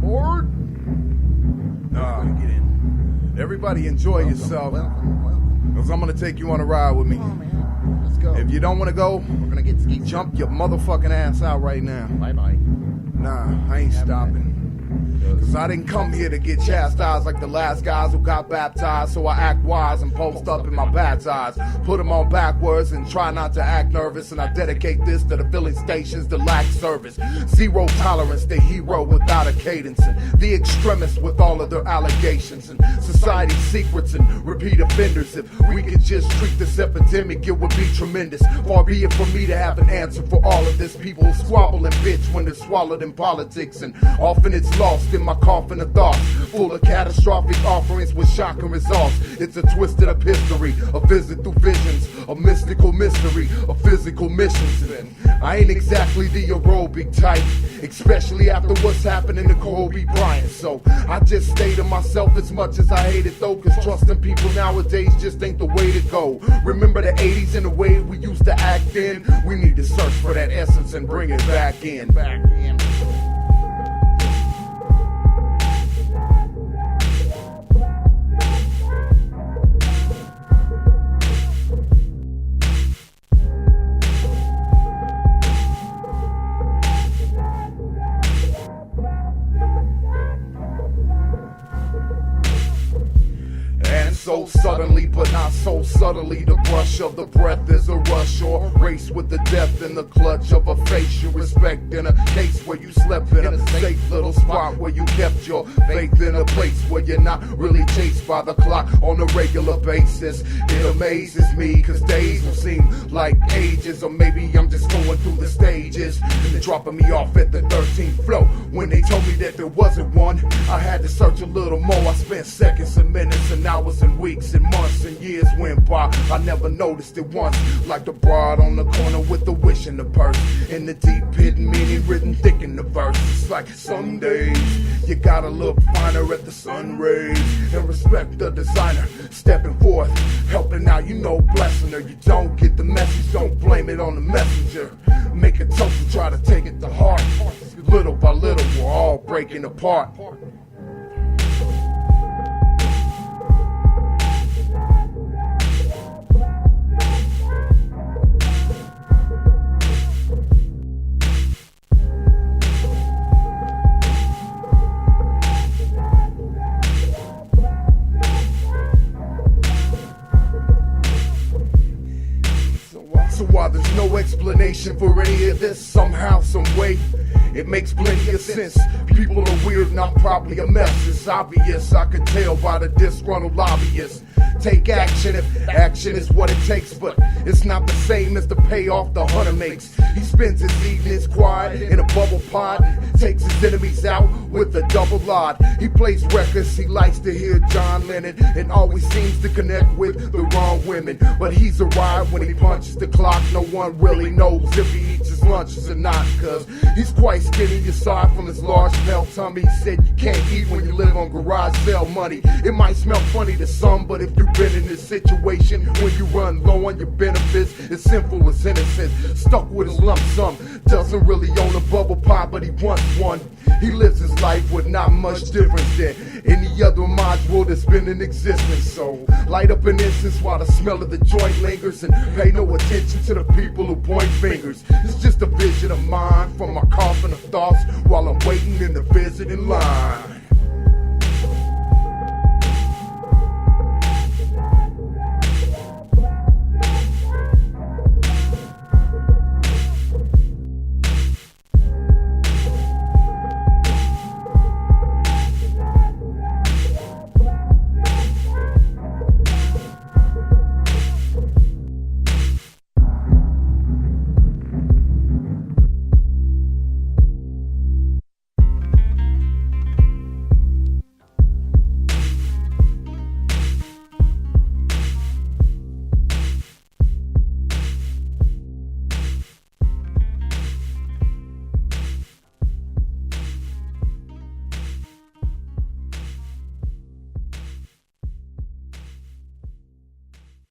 aboard. Nah, get in. Everybody enjoy yourself. Because I'm going to take you on a ride with me. Come on, man. Let's go. If you don't want to go, We're gonna get ski. jump your motherfucking ass out right now. Bye-bye. Nah, I ain't stopping. Cause I didn't come here to get chastised like the last guys who got baptized. So I act wise and post up in my bat's eyes. Put them on backwards and try not to act nervous. And I dedicate this to the filling stations that lack service. Zero tolerance, the hero without a cadence. And the extremists with all of their allegations. And society's secrets and repeat offenders. If we could just treat this epidemic, it would be tremendous. Far be it for me to have an answer for all of this. People squabble and bitch when they're swallowed in politics. And often it's lost in my coffin of thoughts, full of catastrophic offerings with shocking results. It's a twisted up history, a visit through visions, a mystical mystery, of physical missions. And I ain't exactly the aerobic type, especially after what's happening to Kobe Bryant. So I just stay to myself as much as I hate it though, cause trusting people nowadays just ain't the way to go. Remember the 80s and the way we used to act then? We need to search for that essence and bring it back in. So suddenly, but not so subtly, the brush of the breath is a rush or race with the death in the clutch of a face you respect. In a case where you slept in a safe little spot where you kept your faith in a place where you're not really chased by the clock on a regular basis. It amazes me cause days will seem like ages, or maybe I'm just going through the stages and they're dropping me off at the 13th floor. When they told me that there wasn't one, I had to search a little more. I spent seconds and minutes and hours and weeks and months and years went by. I never noticed it once. Like the broad on the corner with the wish in the purse, and the deep hidden meaning written thick in the verse. It's like some days you gotta look finer at the sun rays and respect the designer stepping forth, helping out, you know, blessing her. You don't get the message, don't blame it on the messenger. Make a toast and try to take it to heart. Little by little we're all breaking apart. So while there's no explanation for any of this, somehow, some way, it makes plenty of sense. People are weird and I'm probably a mess. It's obvious, I can tell by the disgruntled lobbyists. Take action if action is what it takes, but it's not the same as the payoff the hunter makes. He spends his evenings quiet in a bubble pod, takes his enemies out with a double lot. He plays records, he likes to hear John Lennon, and always seems to connect with the wrong women. But he's a ride when he punches the clock. No one really knows if he eats his lunches or not, cause he's quite skinny aside from his large pelt tummy. He said you can't eat when you live on garage sale money. It might smell funny to some, but if you've been in this situation when you run low on your benefits, it's sinful as innocent. Stuck with his lump sum, doesn't really own a bubble pop, but he wants one. He lives his life with not much difference than any other module that's been in existence. So light up an incense while the smell of the joint lingers, and pay no attention to the people who point fingers. It's just a vision of mine from my coffin of thoughts while I'm waiting in the visiting line.